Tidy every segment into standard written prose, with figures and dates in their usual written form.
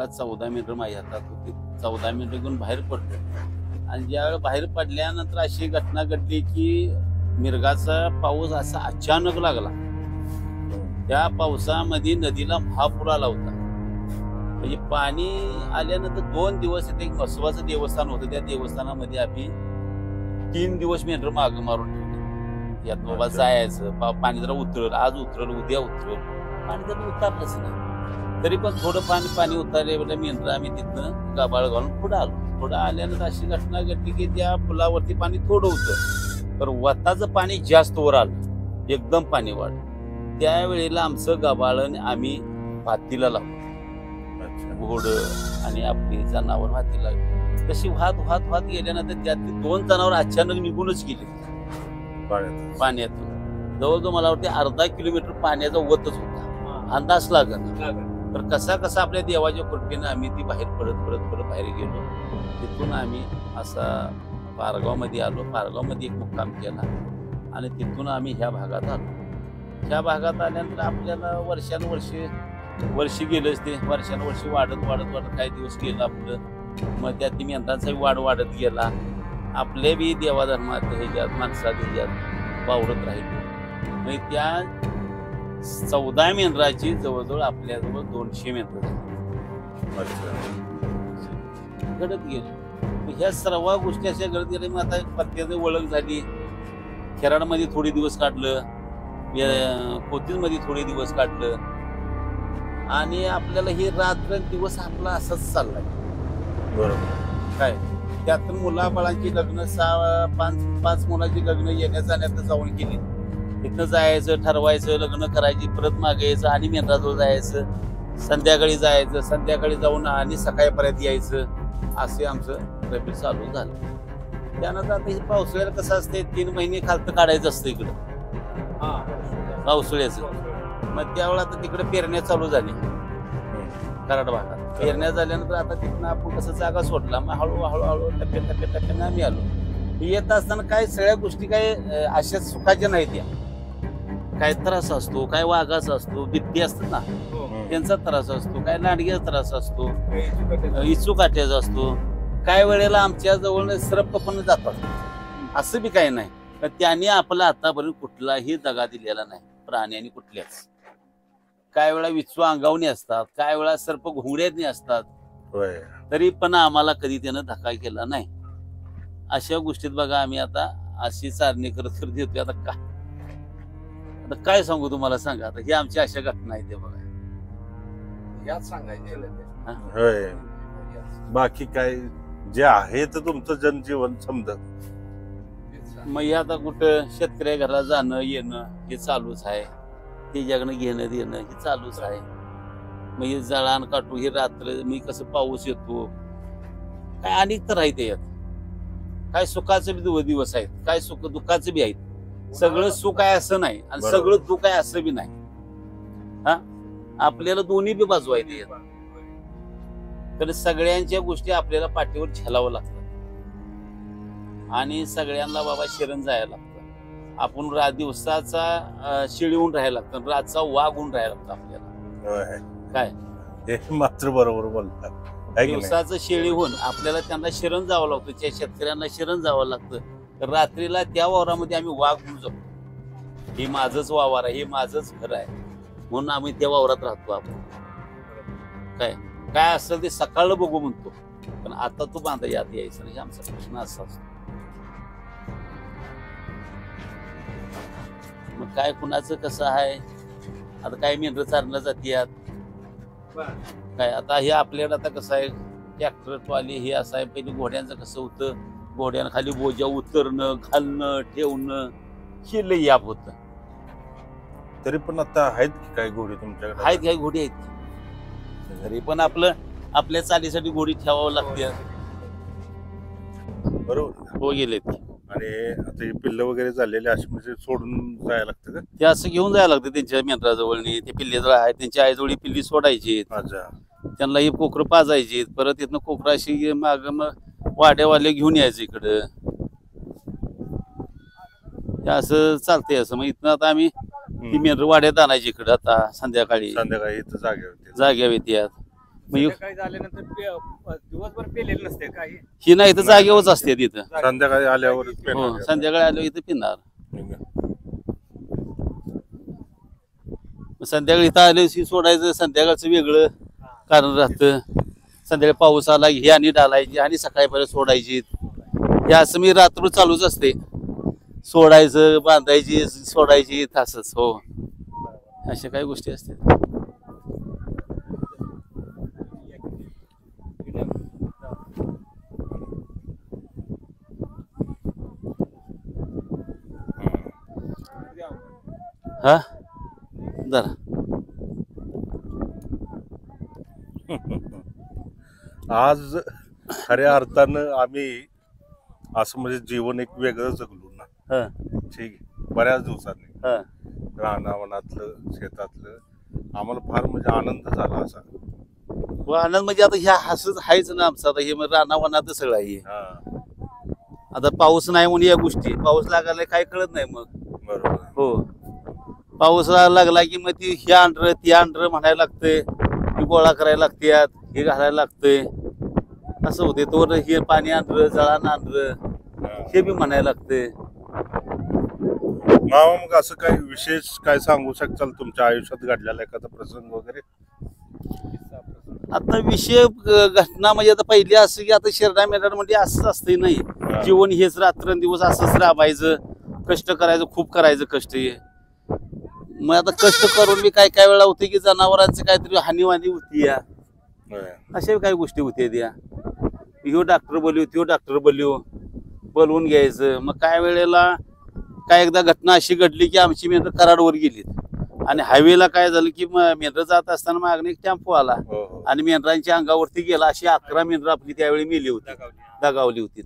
14 मेंढर माझ्या हातात होती. 14 मेंढर घेऊन बाहेर पडलो आणि ज्यावेळेला बाहेर पडल्यानंतर अशी घटना घडली की मिरगाचा पाऊस असा अचानक लागला. त्या पावसामध्ये नदीला महापूर आला होता. म्हणजे पाणी आल्यानंतर 2 दिवस इथे एक म्हसवाचं देवस्थान होतं. त्या देवस्थानामध्ये आम्ही 3 दिवस मेंढर माग मारून ठेवले. यात बाबा जायचं, पाणी जरा उतरल, आज उतरल, उद्या उतरल. पाणी तर उतरलंच नाही. तरी पण थोडं पाणी उतरले मेंढर आम्ही तिथनं गाबाळ घालून पुढे आलो. पुढे आल्यानंतर अशी घटना घडली की त्या पुलावरती पाणी थोडं होतं, तर वताचं पाणी जास्त वर आलं, एकदम पाणी वाढलं. त्यावेळेला आमचं गबाळण आम्ही भातीला लावलं. घोड आणि आपली जनावर भातीला लागली. तशी वाहत गेल्यानंतर त्यातली 2 जनावर अचानक निघूनच गेली पाण्यातून. जवळजवळ मला वाटते अर्धा किलोमीटर पाण्याचा वतच होता, अंदाज लागत. तर कसा आपल्या देवाच्या कृपेनं आम्ही ती बाहेर पडत बाहेर गेलो. तिथून आम्ही असा पारगावमध्ये आलो. पारगावमध्ये एक मुक्काम केला आणि तिथून आम्ही ह्या भागात आलो. ह्या भागात आल्यानंतर आपल्याला वर्षी गेलंच ते. वर्षानुवर्ष वाढत काही दिवस गेलं आपलं. मग त्यात मेंढरांचाही वाढत गेला. आपले बी देवाधर्मात ह्याच्यात माणसात ह्याच्यात वावरत राहिलो. मग त्या 14 मेंढराची जवळजवळ आपल्याजवळ 200 मेंढर घडत गेली. ह्या सर्व गोष्टी अशा घडत गेल्या. मग आता पत्त्याची ओळख झाली. खेराडमध्ये थोडे दिवस काढलं, कोथीजमध्ये थोडे दिवस काढलं आणि आपल्याला हे रात्र दिवस आपला असंच चाललाय. बरोबर काय त्यातून मुलाबाळांची लग्न 5 मुलांची लग्न येण्या जाण्यात जाऊन गेली. तिथनं जायचं, ठरवायचं, लग्न करायची, परत मागे यायचं आणि मेंढराजवळ जायचं, संध्याकाळी जायचं, संध्याकाळी जाऊन आणि सकाळपर्यंत यायचं. असे आमचं रबी चालू झालं. त्यानंतर आता हे पावसाळ्याला कसं असते, 3 महिने खालतं काढायचं असतं इकडं पावसाळ्याचं. मग त्यावेळेला आता तिकडे पेरण्या चालू झाली कराड भागात. पेरण्या झाल्यानंतर आता तिथनं आपण कसं जागा सोडला. मग हळूहळू टप्प्याने आम्ही आलो. येत असताना काय सगळ्या गोष्टी काय अशा सुखाच्या नाहीत. या काय त्रास असतो, काय वाघाचा असतो, बित्ती असतात ना त्यांचा त्रास असतो, काय लांडग्याचा त्रास असतो, इचू काट्याचा असतो. काय वेळेला आमच्या जवळ सरप पण जातात. असं बी काही नाही. तर त्यांनी आपला आतापर्यंत कुठलाही दगा दिलेला नाही प्राण्यांनी कुठल्याच. काय वेळा विचू अंगावणी असतात, काय वेळा सर्प घोंगड्यातनी असतात, तरी पण आम्हाला कधी त्यानं धक्का केला नाही. अशा गोष्टीत बघा आम्ही आता अशी चारणी करत देतोय. आता काय सांगू तुम्हाला, सांगा. आता ही आमची अशा घटना आहे ते बघा. याच सांगायचे बाकी काय जे आहे तर तुमचं जनजीवन समजा. मग हे आता कुठं शेतकऱ्या घराला जाणं येणं हे चालूच आहे. त्याच्याकडनं घेणं देणं हे चालूच आहे. मग हे जळान काटू, हे रात्र मी कसं पाऊस येतो, काय अनेक तर आहे त्याच्यात. काय सुखाचे बी दिवस आहेत, काय सुख दुःखाचे बी आहेत. सगळं सुख आहे असं नाही आणि सगळं दुःख आहे असं बी नाही. आपल्याला दोन्ही बी बाजू आहेत त्याच्यात. तर सगळ्यांच्या गोष्टी आपल्याला पाठीवर झेलावं लागतात आणि सगळ्यांना बाबा शरण जायला लागतं. आपण दिवसाचा शेळी होऊन राहायला लागतं, रातचा वाघ होऊन राहायला लागतं आपल्याला. काय हे मात्र बरोबर बोलतात. दिवसाचं शेळी होऊन आपल्याला त्यांना शरण जावं लागतं, त्या शेतकऱ्यांना शरण जावं लागतं. तर रात्रीला त्या वावरामध्ये आम्ही वाघ होऊन जातो. हे माझंच वावर आहे, हे माझंच घर आहे म्हणून आम्ही त्या वावरात राहतो. आपण काय काय असेल ते सकाळला बघू म्हणतो, पण आता तू बांधा यात यायचं नाही. आमचा प्रश्न असा असतो. मग काय कुणाचं कसं आहे. आता काय मेंढर चारणं जातीयात काय. आता हे आपल्याला आता कसं आहे, ट्रॅक्टर ट्रॉली हे असं आहे. पहिले घोड्यांचं कसं होतं, घोड्यानं खाली बोजा उतरणं, घालणं, ठेवणं हे लई याप होतं. तरी पण आता आहेत की काय घोडी तुमच्याकडे? आहेत काही घोडी आहेत. तरी पण आपल्या चालीसाठी घोडी ठेवावं लागते. बरोबर हो गेलेत. आणि आता हे पिल्ल वगैरे झालेले असे म्हणजे सोडून जायला लागतं का? ते असं घेऊन जायला लागतं त्यांच्या मेंढराजवळ. ते पिल्ले जवळ आहे, त्यांच्या आईजवळ पिल्ली सोडायची, त्यांना ही कोकरं पाजायची. परत तिथनं कोकरं अशी माग मग वाड्यावाले घेऊन यायचं इकडं. असं चालतंय. असं मग इथनं आता आम्ही ती मेंढर वाड्यात आणायची इकडं. आता संध्याकाळी इथं जाग्यावर येतात. संध्याकाळी झाल्यानंतर दिवसभर पेलेलं नसते काही. ही नाही तर जागेवरच असते तिथं. संध्याकाळी आल्यावर हो, संध्याकाळी आलो इथं पिणार. संध्याकाळी इथं आले सोडायचं, संध्याकाळचं वेगळं कारण राहतं. संध्याकाळी पाऊस आला ही आणि डालायची आणि सकाळीपर्यंत सोडायची. हे असं मी रात्र चालूच असते. सोडायचं, बांधायची, सोडायची, असंच. हो, अशा काही गोष्टी असतात. हा जरा आज खऱ्या अर्थानं आम्ही असं म्हणजे जीवन एक वेगळं जगलो ना. हा ठीक आहे. बऱ्याच दिवसांनी हा रानावनातलं शेतातलं आम्हाला फार म्हणजे आनंद झाला असा. व आनंद म्हणजे आता ह्या हसच आहेच ना आमचं. आता हे रानावनात सगळं आहे. हा आता पाऊस नाही म्हणून या गोष्टी, पाऊस लागायला काय कळत नाही मग. बरोबर. हो, पाऊस लागला की मग ती हे आणर ती आणर म्हणायला लागतंय, ती गोळा करायला लागतात, हे घालायला लागतंय. असं होते. तो हे पाणी आणर, जळान आणर, हे बी म्हणायला लागतंय. मामा मग असं काही विशेष काय सांगू शकाल तुमच्या आयुष्यात घडलेला एखादा प्रसंग वगैरे? आता विषय घटना म्हणजे आता पहिली असं की आता शेरडा मेरडा म्हणजे असंच असतंय नाही. जीवन हेच रात्रंदिवस असंच राबायचं, कष्ट करायचं, खूप करायचं कष्ट. हे मग आता कष्ट करून मी काय काय वेळा होते की जनावरांची काहीतरी हानीवानी होती या, अशा काही गोष्टी होत्या त्या. ह्यो डॉक्टर बोलव, त्यो डॉक्टर बोलवून घ्यायचं. मग काय वेळेला काय एकदा घटना अशी घडली की आमची मेंढर कराडवर गेली आणि हायवेला काय झालं की मेंढर जात असताना मागणी एक टेम्पो आला आणि मेंढरांच्या अंगावरती गेला. अशी 11 मेंढर आपली त्यावेळी मेली होती, दगावली होती.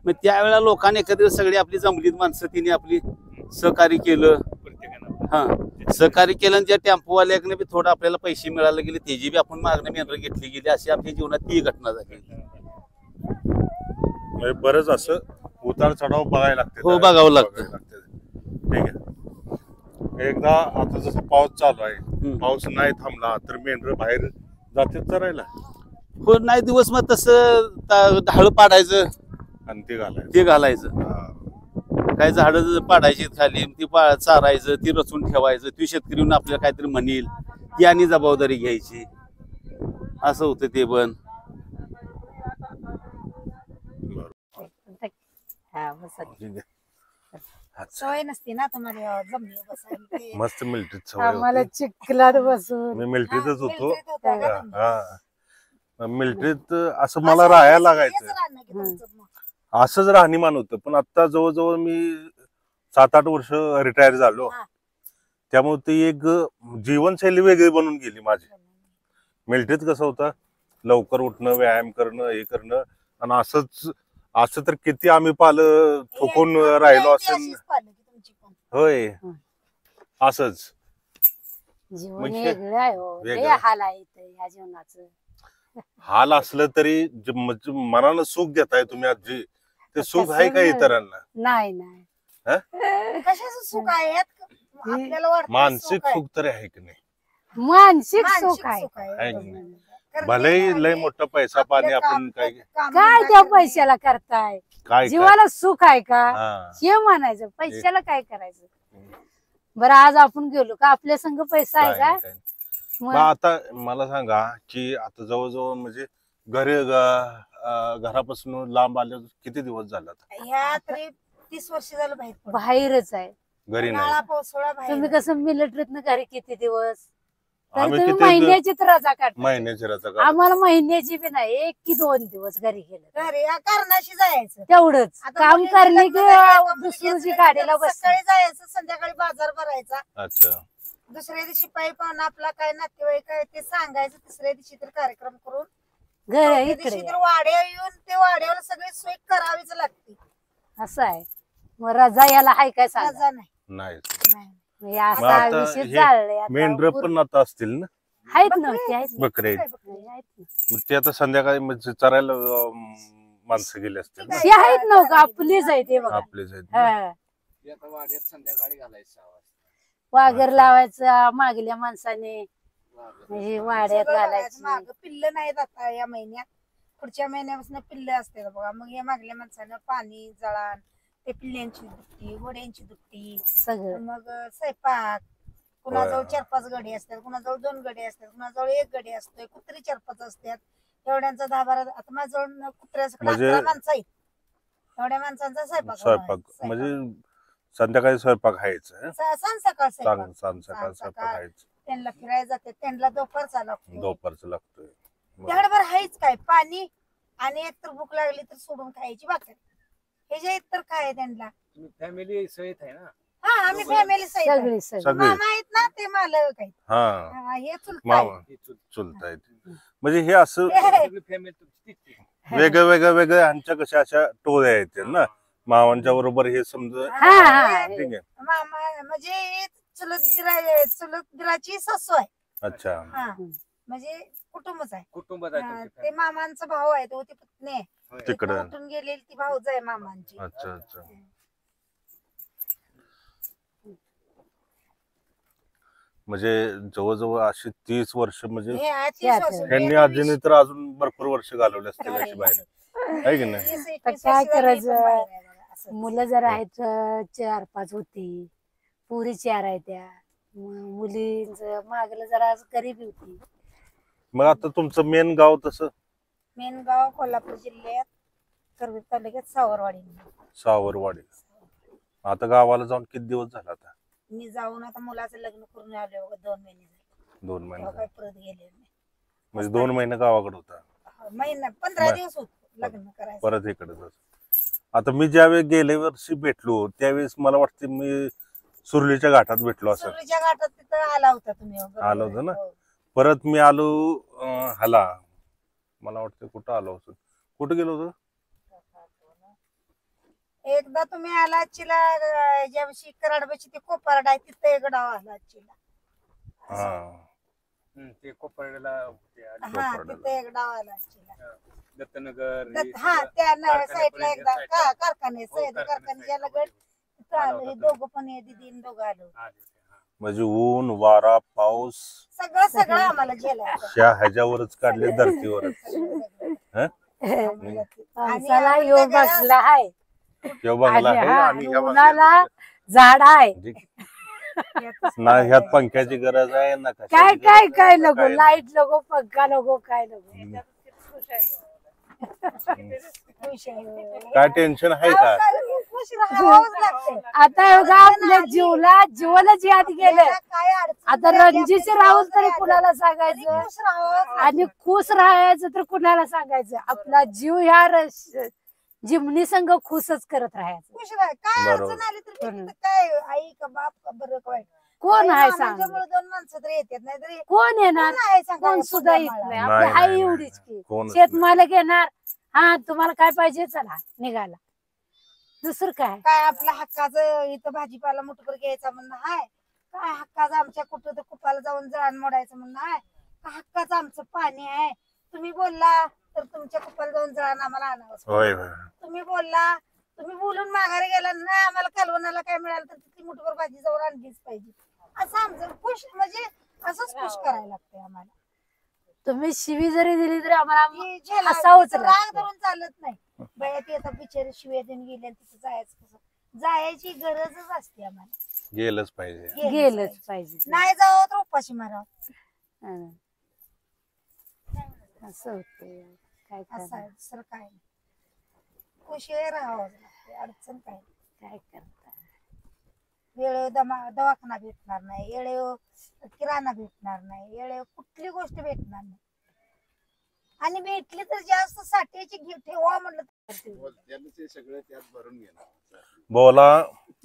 मग त्यावेळेला लोकांनी एखाद्या सगळी आपली जमलीत माणसं तिने आपली सहकार्य केलं. हा, सहकार्य केलं आणि त्या टेम्पोवाल्याकडे बी थोडं आपल्याला पैसे मिळाले गेले, त्याची बी आपण मागणी मेंढर घेतली गेली. अशी आपल्या जीवनात ती घटना झाली. बरंच असं उतार चढाव बघायला लागते. हो, बघावं लागतं. ठीक आहे. एकदा आता जसं पाऊस चालू आहे, पाऊस नाही थांबला तर मेंढर बाहेर जाते चरायला. हो, नाही दिवस मग तसं ढाळ पाडायचं आणि ते ते घालायचं. काय झाडं पाडायची खाली, ती चारायचं, ती रचून ठेवायचं. ती शेतकरी आपल्याला काहीतरी म्हणेल ती आणि जबाबदारी घ्यायची. असं होतं ते. पण सवय नसते ना तुम्हाला जमिनीवर बसायला. मस्त मिलिटरीत आम्हाला चिखलात बसून मी मिलिटरीतच होतो. मिलिटरीत होता का तुम्ही? हा, मिलिटरीत असं मला राहायला लागायचं. हेच राहणं की तुमचं मग. असंच राहणीमान होतं. पण आता जवळजवळ मी 7-8 वर्ष रिटायर झालो. हा. त्यामुळे ती एक जीवनशैली वेगळी बनून गेली माझी. मिलिटरीत कसं होतं, लवकर उठणं, व्यायाम करणं, हे करणं. आणि असं तर किती आम्ही पालं थोकून राहिलो असेल. अशीच पाहिलं की तुमची पण. होय, असंच जीवन म्हणजे वेगळं आहे हो. लय वेगळं. हाल आहे इथं ह्या जीवनाचं. हाल असलं तरी म्हणजे मनानं सुख देताय तुम्ही आजी. ते सुख आहे का कसं इतरांना? नाही नाही. हा? कशाचं सुख आहे यात? आपल्याला वाटतं मानसिक आहे. सुख तरी आहे की नाही? मानसिक मानसिक सुख आहे. आहे की नाही? कारण भलेही ते लय आहे, मोठा पैसा आपलं पाणी आपण काम- काय काम काय काय त्या पैशाला करताय? काय जीवाला सुख आहे का हा. हे म्हणायचं. पैशाला काय करायचं? बरं, आज आपण गेलो का आपल्या संग पैसा आहे काय का? नाही, काय नाही. मग मग आता मला सांगा की आता जवळजवळ म्हणजे घरापासून लांब आले किती दिवस झाला? ह्या तरी 30 वर्ष झालं बाहेरच आहे. घरी उन्हाळा, नाही. पावसाळा बाहेर. तुम्ही कसं मिलिटरीतनं घरी किती दिवस? तर आम्ही तुम्ही किती महिन्याची तर रजा काढता. महिन्याची रजा काढतो. आम्हाला महिन्याची बी नाही, 1 की 2 दिवस घरी गेलं घरी कारणाशी जायचं तेवढंच. काम करणे की दुसऱ्याची गाडीला बस. सकाळी जायचं, संध्याकाळी बाजार भरायचा. अच्छा. दुसऱ्या दिवशी पायी पाहून आपला काय नातेवाईक आहे ते सांगायचं. तिसऱ्या दिवशी तर कार्यक्रम करून चौथ्या दिवशी तर वाड्या येऊन ते वाड्यावर सगळी सोय करावीच लागते. असं आहे. मग रजा याला हाय काय सांगा? रजा नाही. नाही. मग असा विषय चाललाय आता. मेंढर पण आता असतील ना? आहेत ना ते आहेत ना. बकरे आहेत. आहेत ना. मग ते आता संध्याकाळी म्हणजे चरायला माणसं गेली असतील ना? ते आहेत ना का आपलेच आहे ते बघा. आपलेच आहेत ना? हा. ते आता वाड्यात संध्याकाळी घालायचं 6 वाजता. वाघर लावायचा मागल्या माणसाने. हे वाड्यात घालायची. माग पिल्ल नाहीत आता या महिन्यात, पुढच्या महिन्यापासून पिल्ल असते बघा. मग या मागल्या माणसानं पाणी जळान, ते पिल्ल्यांची दुपटी, घोड्यांची दुपटी, सगळं मग स्वयंपाक. कुणाजवळ 4-5 गडी असतात, कुणाजवळ 2 गडी असतात, कुणाजवळ 1 गडी असतोय, कुत्री 4-5 असतात. एवढ्यांचा 10-12 आता माझ्याजवळ कुत्र्यासाठी म्हणजे- 11 माणसं आहेत. एवढ्या माणसांचा स्वयंपाक स्वयंपाक म्हणजे संध्याकाळी स्वयंपाक खायचं सांग सकाळ स्वयंपाक. सकाळ स्वयंपाक सकाळ. खायचं त्यांना फिरायला जाते, त्यांना दुपारचा लागतो. दुपारचं लागतोय त्याकडे बरं हायच काय पाणी आणि एक तर भूक लागली तर सोडून खायची भाकर. हे जे तर काय आहे त्यांना. तुम्ही फॅमिली सहित आहे ना? हा आम्ही फॅमिली सहित आहे. सगळी सगळी सगळे मामा आहेत ना ते मालक आहेत. हा हा, हे चुलता मामा आहे. चुलताय म्हणजे हे असं सगळी फॅमिली तुमची तीच आहे. वेगळ्या ह्यांच्या कशा अशा टोळ्या आहेत ना मामांच्या बरोबर हे समजा हा हा ठीक आहे. मामा म्हणजे चुलत दिराची सासू आहे. अच्छा हा म्हणजे कुटुंबच आहे. कुटुंबात हा, आहे तुमची ते मामांचा भाऊ आहे, तो ती पुतणी आहे. family. तिकडं. तिकडं उठून गेलेली ती भाऊज आहे मामांची. अच्छा अच्छा म्हणजे जवळजवळ अशी 30 वर्ष म्हणजे हे आहे ती त्या- सासू. त्यांनी आजीने तर अजून भरपूर वर्ष घालवले असतील अशी बाहेर आहे की नाही 20-21 काय वर्षी झाली करायचं? पण बाहेर आहे बघा, असं. मुलं जर आहेत 4-5 होती, पुरी 4 आहे त्या. मुलींच मागलं जरा गरीबी होती. मग आता तुमचं मेन गाव तसं मेन गाव कोल्हापूर जिल्ह्यात करवीर तालुक्यात सावरवाडी. सावरवाडी आता गावाला जाऊन किती दिवस झाला आता मी जाऊन आता मुलाचं लग्न करून आले बघा 2 महिने झाले. 2 महिने तेव्हा झाले. काय परत गेले नाही. म्हणजे 2 महिने गावाकडे होता महिना 15 दिवस होत लग्न करायचं. परत इकडे आता मी ज्यावेळी गेल्या वर्षी भेटलो त्यावेळेस मला वाटते मी सुरलीच्या घाटात भेटलो असं सुरलीच्या घाटात तिथं आला होता तुम्ही बरोबर. आलो होतो ना? हो. परत मी आलो हाला मला वाटतं कुठं आलो होतो कुठं गेलो होतो एकदा तुम्ही आला चिला ज्याविषयी कराडबाची ते कोपारड आहे तिथं एक डाव आला चिला. हा ते कोपरड्याला ते आले. हा कोपरडाला. तिथं एक डाव आला चिला. दत्तनगर हा त्या साईडला एकदा कारखान्यापर्यंत कारखाने हो, सह्याद्री कारखान्याच्या लगत तिथं आलो. हे दोघं पण हे दिदी दोघं आलो. म्हणजे ऊन वारा पाऊस सगळं आम्हाला झेलायचं. ह्याच्यावरच काढले धरतीवरच पावसाला येऊ बसला आहे ह्यो बंगला आहे आणि ह्या उन्हाला बंगल्यात झाड आहे. ना ह्यात पंख्याची गरज आहे ना कशाची काय गरज काय आहे, काय ना नको काय लाईट नको पंखा नको काय नको. खुश आहे. काय टेन्शन आहे का खुश राहावंच लागतंय. आता बघा आपल्या जीवनच यात गेलं. काय अडचण आता नाही आली रणजीत आपल्या राहुल तरी जीवनात. कुणाला तरी सांगायचं खुश राहावंच आणि खुश राहायचं तर कुणाला सांगायचं. आपला जीव ह्या जिमनी संघ खुशच करत राहायचं. खुश राहा. काय बरोबर. अडचण आली तर मी तिथं काय आई का बाप का बरं का वाईट. कोण आहे सांग आमच्यामुळे 2 माणसं तरी येतात नाही तरी कोण येणार कोण आहे सांगा कोण या सुद्धा येत पुण्याला? नाही. नाही, आपली नाही, आई नाही, एवढीच नाही. की कोणच शेतमालक येणार. हा तुम्हाला काय पाहिजे चला निघाला. दुसरं काय काय आपल्या हक्काचं इथं भाजीपाला मुठभर घ्यायचा म्हणणं आहे काय हक्काचं आमच्या कुठं तर कुपाला जाऊन जळण मोडायचं म्हणणं आहे का हक्काचं आमचं पाणी आहे. तुम्ही बोलला तर तुमच्या कुपाला जाऊन जळण आम्हाला आणावं. होय होय तुम्ही बोलला तुम्ही बोलून माघारी गेला नाही आम्हाला कालवणाला काय मिळालं तर तिथली मुठभर भाजी जाऊन आणलीच पाहिजे. असं आमचं खुश म्हणजे असंच खुश करायला लागतंय आम्हाला. तुम्ही शिवी जरी दिली तरी आम्हाला की झेला- हसावंच तिथं लागतं. राग धरून चालत नाही. बाया ते आता बिचारे शिव्या देऊन गेले आणि तिथं जायचं कसं जायची गरजच असते आम्हाला. गेलंच पाहिजे गेलंच पाहिजे. नाही जावं तर उपाशी मारावं हं. असं होतं काय असं करणार आहे. दुसरं काय नाही. खुशी राहावं लागते. अडचण काय नाही. काय करता. वेळेवर दवाखाना भेटणार नाही, वेळेवर किराणा भेटणार नाही, वेळेवर कुठली गोष्ट भेटणार नाही. आणि भेटली तर जास्त साठ्याची ठेवा म्हणलं बोला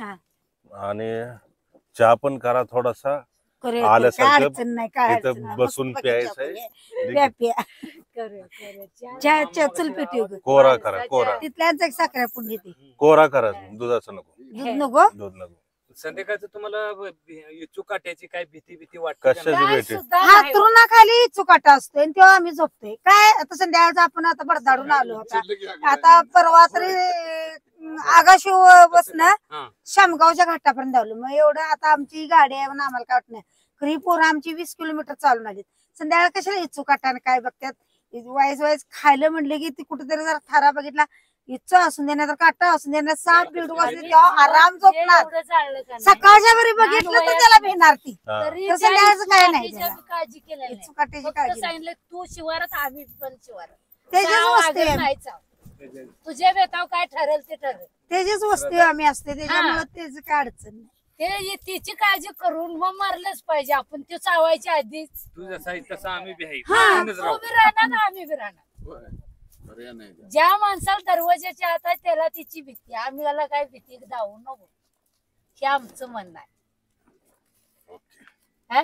हा. आणि चहा पण करा थोडासा काय आल्यासारखं अडचण नाही काय इथं अडचण नाही. बसून मस्त प्यायचंय. प्या, प्या. करूया, करूया. चहा चल पिटी कोरा करा कोरा तिथल्याच एक साखर पुढे घेते कोरा करा दुधाचं नको दूध नको दूध नको संध्याकाळचं तुम्हाला चुकाट्याची काय भीती वाटते का कशाची नाही? काय भेटेल सुद्धा हा नाही. तरुणाखाली चुकाटा असतोय आणि तेव्हा आम्ही झोपतोय काय आता संध्याकाळचं आपण आता बडदाडून आलो होता आता परवा तरी आगाशिव बसणं हा. शामगावच्या घाटापर्यंत आलो मग एवढं आता आमची गाडी आहे म्हणून आम्हाला काय वाटत नाही ही पोरं आमची 20 किलोमीटर चालून आली. संध्याकाळ कशाला इच्छू काटाने काय बघतात. वाईज खायला म्हणले की ती कुठेतरी जरा थारा बघितला इच्छा असून देणार तर काटा असून देणार साप बिडू असले तेव्हा आराम झोपणार. सकाळच्या वरी बघितलं तर त्याला भेटणार ती. तर संध्याकाळचं काय नाही त्याला. काळजी केली इच्छू काट्याची काळजी नाही. सांगितलं तू शिवारात आम्ही पण शिवारात त्याचीच वस्ती आहे. नाही चाव. तुझ्या बेताव काय ठरेल ते ठरेल. त्याचीच वस्ती आम्ही असते त्याच्यामुळे त्याची काय अडचण नाही. ते तिची काळजी करून मग मारलंच पाहिजे आपण. ते चावायच्या आधीच तू जसा आहे तसा आम्ही बी आहे. हा, म्हणूनच तू राहू. बी राहणार ना आम्ही बी राहणार. होय. पर्याय नाही त्याला. ज्या माणसाला दरवाजाच्या हात आहे त्याला तिची भीती. आम्ही याला काय भीती दावू नको हे आमचं म्हणणं आहे. हा?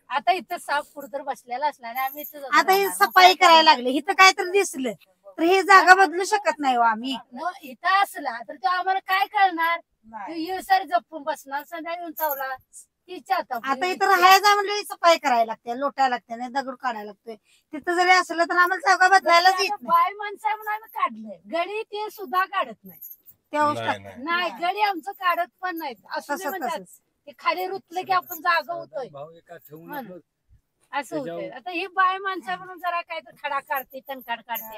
आता इथं साप कुठतर बसलेला असला आणि आम्ही इथं जाऊन आता हे राहणार. सफाई करायला लागले इथं काय तर दिसलं तर हे जागा बदलू शकत नाही हो आम्ही. मग इथं असला तर तो आम्हाला काय करणार. तो येऊसारी जपून बसणार संध्याकाळी येऊन चावला तिच्या आता इथं राहायचं म्हणजे सफाई करायला लागते लोटायला लागते नाही दगड काढायला लागतोय. तिथं जरी असलं तर आम्हाला जागा बदलायलाच येत नाही. बाय माणसं आहे म्हणून आम्ही काढलंय. गडी ते सुद्धा काढत नाही. तेव्हाच नाही, टाकतात. नाही. नाही गडी आमचं काढत पण नाही. असं तसं म्हणतात तसंच. ते खाली रुतलं की आपण जागा होतोय भाऊ एका ठेवून म्हणून. आपलं असं होतंय. आता ही बाय माणसं म्हणून जरा काय तर खडा काढते तणकाड काढते.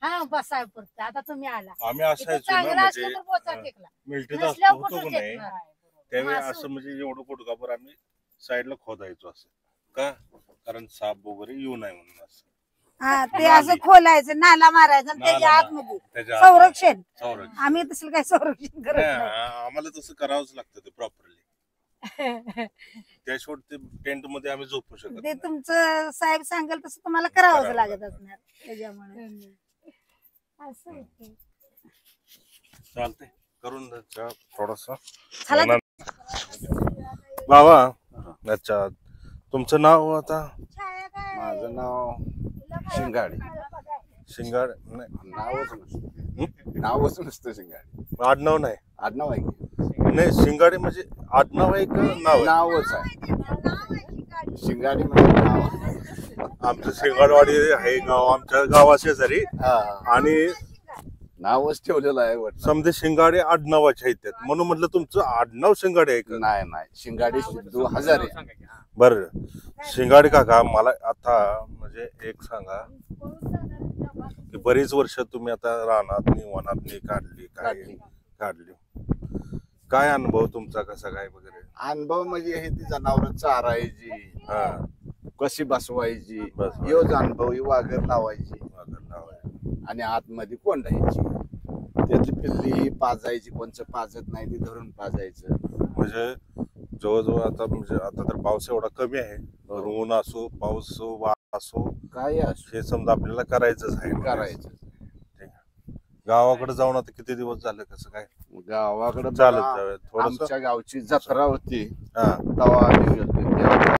हा बसाय पुरतं. आता तुम्ही आला आम्ही इथं असायचो ना चांगलं म्हणजे असलं तर पोचा टेकला मिलिटरीत नसल्यावर होतो कुठं की नाही टेकणार. त्यावेळी असं असं म्हणजे एवढं गुडघाभर आम्ही साईडला खोदायचो असं का कारण साप वगैरे येऊ नये म्हणून असं हा ते असं खोलायचं नाला मारायचा आणि त्याच्या नाला आतमध्ये त्याच्या आत- संरक्षण. संरक्षण. आम्ही तसं काय संरक्षण करत नाही, नाही. आम्हाला तसं करावंच लागतं ते प्रॉपरली. त्याशिवाय ते टेंट मध्ये आम्ही झोपू शकत ते नाही. तुमचं साहेब सांगेल तसं तुम्हाला करावंच लागत असणार त्याच्यामुळे. असं होतं. चालतंय करून थोडस चला बाबा. अच्छा तुमचं नाव आता माझं नाव शिंगाडे. शिंगाड नाही नावच नसतं शिंगाडे. आडनाव नाही आडनाव आहे की? नाही शिंगाडे म्हणजे आडनाव आहे का नाव आहे? नावच आहे शिंगाडे म्हणजे नाव आहे. आमचं शिंगाडवाडी आहे गाव आमच्या गावा शेजारी हा, आणि नावच ठेवलेलं आहे वाटतं. समजे शिंगाडे आडनावाचे आहेत त्यात म्हणून म्हटलं तुमचं आडनाव शिंगाडे आहे का नाही शिंगाडे सिद्धू हजारे. बर शिंगाडे काका मला आता म्हणजे एक सांगा की बरीच वर्ष तुम्ही आता रानात वनात काढली काय अनुभव तुमचा कसा काय वगैरे अनुभव म्हणजे हे ती जनावर चारायची हा कशी बसवायची बसवायची. योच अनुभव ही वाघर लावायची आणि आतमध्ये कोंडायची. त्यातली पिल्ली ही पाजायची कोणचं पाजत नाही ती धरून पाजायचं. म्हणजे जवळजवळ आता म्हणजे आता तर पाऊस एवढा कमी आहे ऊन असो पाऊस असो वारा असो काय असं हे समजा आपल्याला करायचंच आहे करायचं. गावाकडे जाऊन आता किती दिवस झाले कसं काय गावाकडे चालत बघा, जाऊया थोडस आमच्या गावची जत्रा होती हा तेव्हा आम्ही गेलो. तेव्हा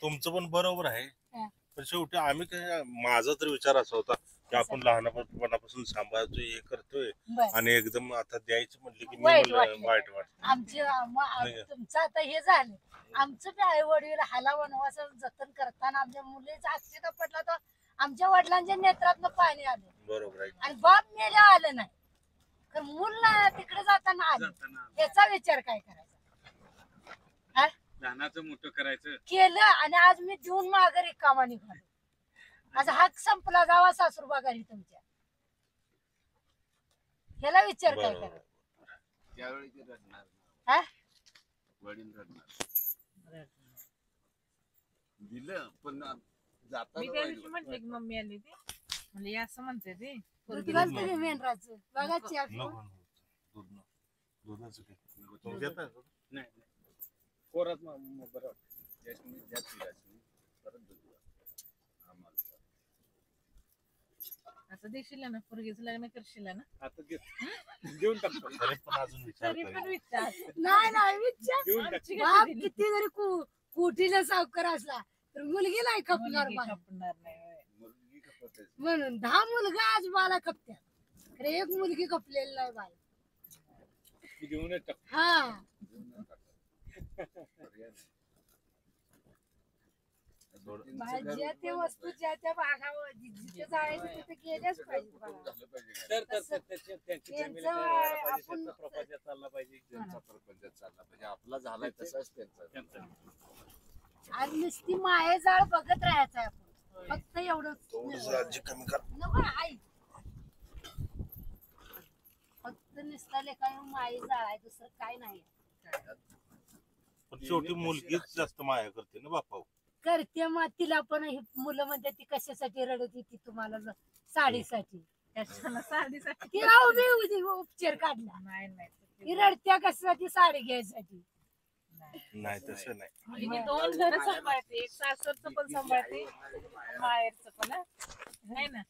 तुमचं पण बरोबर आहे हा. पण शेवटी आम्ही काय माझा तर विचार असा होता की आपण लहानपणापासून सांभाळतोय हे करतोय बरं. आणि एकदम आता द्यायचं म्हटलं की मी वाईट म्हणलं वाटलं. वाईट वाटत आमचे तुमचं आता हे झालं. आमचं बी आई वडील हाला वनवासा जतन करताना आमच्या मुलीचा ऍक्सिडेंट पडला तर आमच्या वडिलांच्या नेत्रातनं पाणी आलं बरोबर आहे आणि बाप मेल्या आलं नाही तर मूल तिकडे जाताना आलं. याचा विचार काय करायचा. लहानाचं मोठं करायचं. केलं आणि आज मी देऊन माघारी कामा निघालो. आज हात संपला जावा सासूरबा घरी तुमच्या. ह्याला विचार काय बरोबर. करायचा. त्यावेळी ते रडणार. हा? वडील रडणार. दिलं पण जाताना मी त्या वाईट दिवशी म्हटले की मम्मी आली ती म्हणजे असं म्हणते ते दूध घालते ते मेंढराचं बघा चहा पिऊन. नको, दूध नको. दुधाचं काय? तुम्ही घेताय का? नाही नाही. कोरात मग बरं वाटतं. याच्याने जास्त घ्यायचं. परत दूध घ्या. आम्हाला. असं देशील ना पोरगीचं लग्न करशील ना आता देऊन टाकतो. तरी पण अजून विचार तरी करेन. पण विचार नाही नाही विचार देऊन टाक. आमची बाप कशी दिली? किती जरी कुटीला सावकार असला तर मुलगी नाही खपणार मुलगी बाळा. खपणार नाही होय. मुलगी खपत म्हणून 10 मुलगा आज बाला खपत्यात खरे एक मुलगी खपलेली नाही बाला. घेऊनच टाकतो. हा ज्या त्या वस्तू ज्या त्या भागावर जिथे जायचं तिथे गेल्याच पाहिजे बाळा. त्यांची त्यांचं family राहायला पाहिजे, आपण- त्यांचा प्रपंच चालला पाहिजे. त्यांचा प्रपंच चालला म्हणजे आपला झालाय तसाच त्यांचा त्यांचा. आणि नुसती मायेजाळ बघत राहायचं आहे आपण फक्त एवढंच थोडंसं राज्य कमी कर. नको आई फक्त नुसता लेखा मायेजाळ आहे दुसरं काय नाही. पण शेवटी मुलगीच जास्त माया करते ना बापा. करते मग तिला पण ही मुलं म्हणते ती कशासाठी रडत होती तुम्हाला साडीसाठी कशाला साडीसाठी तिला उभी उभी उपचार काढला नाही नाही ती रडत्या कशासाठी साडी घ्यायसाठी. नाही तसं नाही. मुलगी 2 घर सांभाळते एक सासरचं पण सांभाळते माहेरचं पण हा. है ना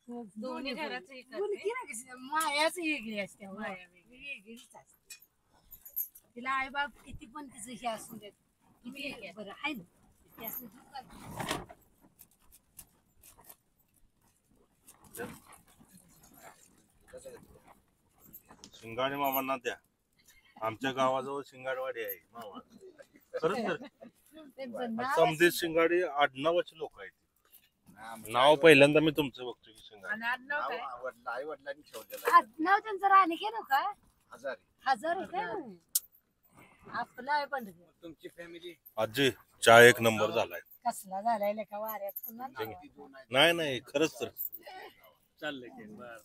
दोन्ही घराचं हे करते. मुलगी ना कशी मायाच वेगळी असते माया वेगळी. वेगळीच असते. तिला आई बाप किती पण तिचं हे असून देत किती बरं आहे ना ते असं दूध घालते. शिंगाडे मामांना द्या. आमच्या गावाजवळ शिंगाडवाडी आहे मामा. खरंच तर त्यांचं नाव समजे शिंगाडे आडनावाचे लोक आहेत. नाव पहिल्यांदा मी तुमचं बघतो की शिंगाडे. आणि आडनाव काय आई वडिलांनी ठेवलेला नाव त्यांचं राणे घे ना का हजारी 1000 रुपये आपलं आहे पण तुमची फॅमिली आजी चहा 1 नंबर झालाय. कसला झालाय लेका वाऱ्यात पुन्हा नाही नाही खरंच तर चाललंय की बर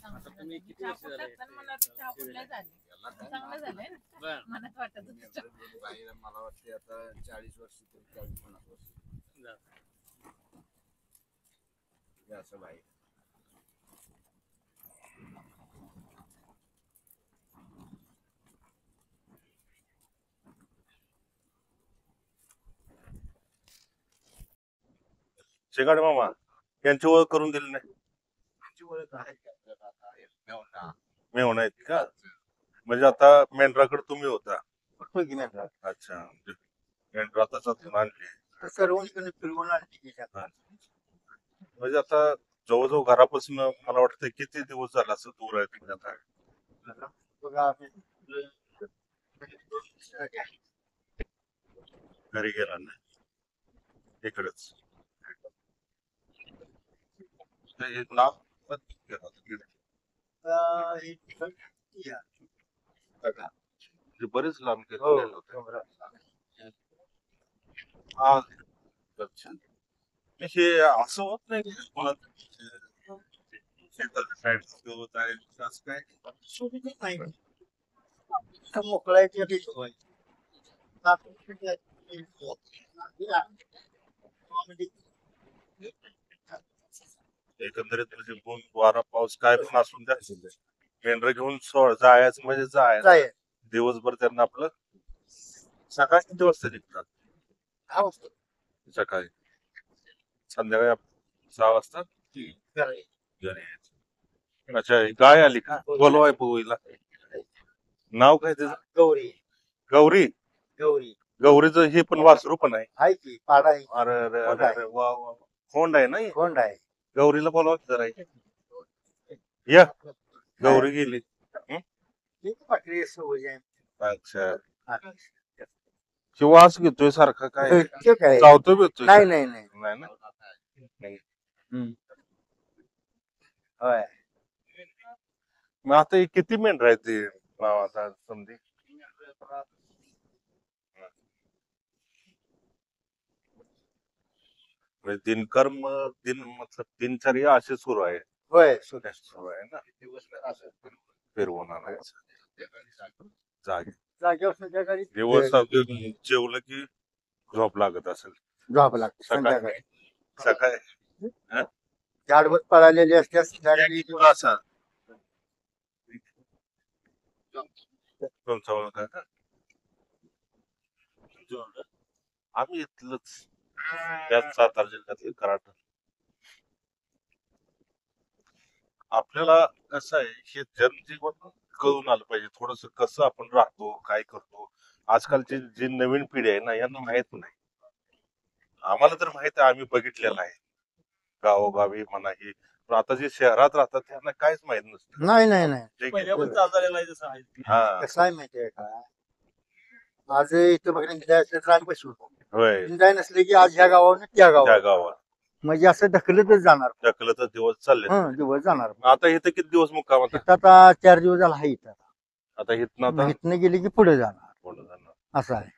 आता तुम्ही किती वर्ष झाले मला चहा कुठल्या झाली चांगलं झालंय ना बर मनात वाटत होतं. बाहेर मला वाटते आता 40 वर्ष ते 40-50 वर्ष हे असं बाहेर शिंगाडे मामा यांची ओळख करून दिली नाही. त्यांची ओळख आहे का आपल्याला आता? मेवणा. मेहुणा आहेत का? म्हणजे आता मेंढराकडे तुम्ही होता. अच्छा मेंढरा तसाच आणली. सर्वांकडे फिरवून आणली. म्हणजे आता जवळजवळ घरापासून मला वाटतं किती दिवस झाला असं दूर आहे तुम्ही आता. बघा आम्ही घरी गेला नाही इकडेच. ते नाव पण म्हणजे बरेच लांब गेलेले होते. हा अच्छा. हे असं होत नाही की कोणाला शेताच्या side होत आहे असं काय. मोकळायची एकंदरीत म्हणजे ऊन वारा पाऊस काय पण असून द्या मेंढर घेऊन जायचं म्हणजे जायचं. दिवसभर त्यांना आपलं सकाळी किती वाजता निघतात? सकाळी संध्याकाळी 6 वाजता घरी यायचं. अच्छा ही गाय आली का? बोलवाय पोईला. नाव काय त्याचं? गौरी गौरी. गौरी गौरीचं हे पण वासरू पण आहे. आहे की पाडा आहे अरे अरे अरे अरे वा वा. खोंड आहे ना ही? कोंड आहे. गौरीला बोलवा जरा. या गौरी गेली. पाकळी सवय आहे. अच्छा किंवा असं घेतोय सारखा काय ते काय चावतोय भेटतोय नाही नाही नाही नाही ना. होय मग आता हे किती मेंढर आहेत ते आता समजे? म्हणजे दिनकर्म दिन मतलब दिनचर्या अशी सुरू आहे. होय सुरू आहे ना. फिरवून आणायचं जागे जागेवर संध्याकाळी दिवस जेवलं की झोप लागत असेल. झोप लागते सकाळी संध्याकाळी सकाळी हा? झाडवत पळालेली असते संध्याकाळी असा तुमचा ओळख का? आम्ही इथलंच त्याच सातारा जिल्ह्यातले कराड. आपल्याला कसं आहे हे जनजीवन कळून आलं पाहिजे थोडस कसं आपण राहतो काय करतो. आजकालची जी नवीन पिढी आहे ना यांना माहित नाही. आम्हाला तर माहित आहे आम्ही बघितलेलं आहे गावोगावी म्हणा हे. पण आता जे शहरात राहतात त्यांना काहीच माहित नसतं. नाही नाही नाही ते- पहिल्यापासून चाललेला आहे जसं आहे. हा कसं आहे माहितीये का आज इथं बघा रान बसवून होय निंदाय नसले की आज ह्या गावावर त्या त्या गावावर गावात म्हणजे असं ढकलतच जाणार ढकलत दिवस चालले. दिवस जाणार आता इथं किती दिवस मुक्काम आता? इथं आता 4 दिवस झाला आहे इथं आता इथनं आता इथनं गेले की पुढे जाणार पुढं जाणार. असं आहे.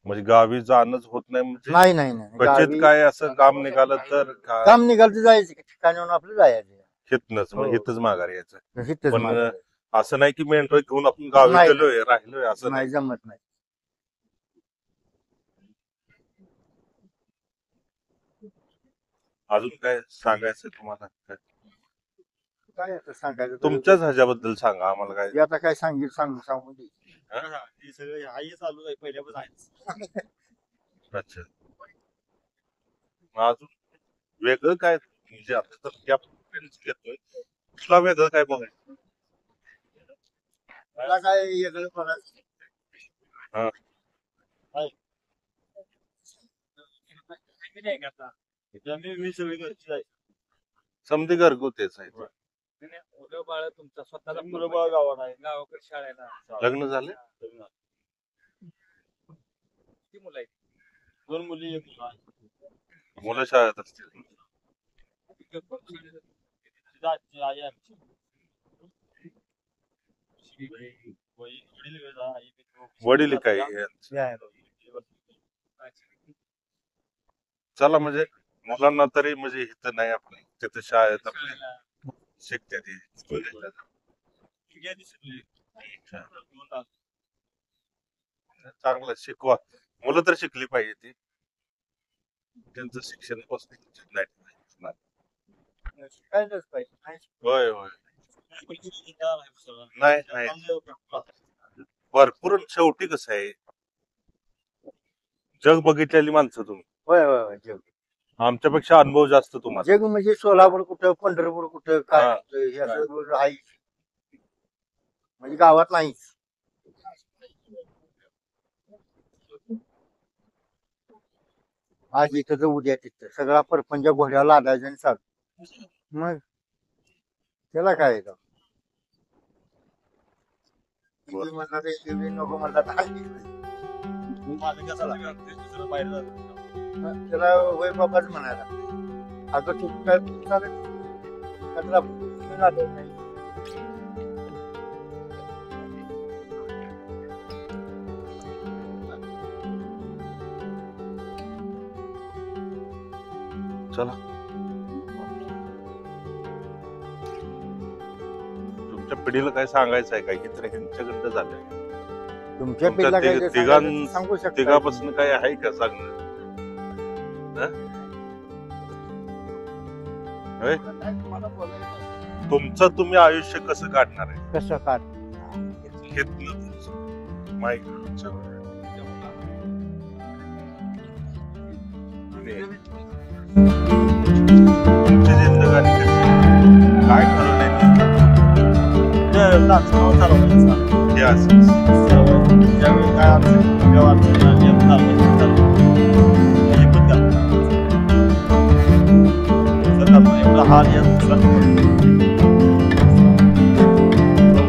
म्हणजे गावी जाणंच होत नाही म्हणजे नाही नाही नाही क्वचित गावी काय असं काम निघालं तर काम निघाल तर जायचं ठिकाणी आपलं जायचं हितनच म्हणजे हो. हितच माघार यायचं. हिथंच पण मागायचं. असं नाही की मेंढर घेऊन आपण गावी नाही. गेलोय राहिलोय असं नाही. नाही जमत नाही. अजून काय सांगायचं तुम्हाला? काय आता सांगायचं तुमच्याच ह्याच्याबद्दल सांगा आम्हाला काय. हे आता काय सांगू दे. हे सगळं हाही चालू आहे पहिल्यापासून आहेच. अच्छा मग अजून वेगळं काय म्हणजे आता तर त्या घेतोय तुला वेगळं काय बघायचं? मला काय वेगळं करायचं हा. नाही का आता? इथं मी सगळी घरची जायची. समधी घरगुतीच आहे. मुलं बाळ तुमचा स्वतःला मुलं बाळ गावात आहे गावाकडे शाळेला लग्न झाले? किती मुलं आहेत? 2 मुली 1 मुलगा. मुलं शाळेत असतील. आजी आई आमची वडील वेगळा, आई वेगळी. वडील काय हे? चला म्हणजे मुलांना तरी म्हणजे इथं नाही आपण तिथं शाळेत आपल्या शिकते ती या दिवशी चांगलं शिकवा. मुलं तर शिकली पाहिजे ती. त्यांचं शिक्षण पासून नाही. शिकायलाच पाहिजे. होय होय नाही नाही भरपूर. शेवटी कसं आहे जग बघितलेली माणसं तुम्ही. होय होय होय जग आमच्यापेक्षा अनुभव जास्त तुम्हाला. जग म्हणजे सोलापूर कुठं पंढरपूर कुठं काय हा. कुठं हे असं आहे म्हणजे गावात नाहीच. आज इथं तर उद्या तिथं सगळा परपंच घोड्याला लादायचा आणि चालू. मग त्याला काय आहे का? तुम्ही म्हणला तर शिवली नको म्हणला तर हाय. माझं कसं लागलं दुसरं बाहेर जातं. त्याला वय बाबाच म्हणायला अगं तू काय चालेल कचरा नाटक नाही. चला तुमच्या पिढीला काय सांगायचं आहे काय की तर ह्यांच्याकडं झालंय. तुमच्या तुमच्या पिल्ला काय ते तिघां- सांगायचं सांगू शकता. तिघापासून काय आहे का सांगणं? होय? तुमचं तुम्ही आयुष्य कसं काढणार आहे? कसं काढ घेतलं तुमचं माईक तुमची जिंदगानी कशी काय खरं नाही हे असंच. ज्यावेळी काय अडचण तेव्हा अडचण आली, आता चाललंय. हे पण करतात. एवढा हाल या दिवसात.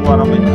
12 महिने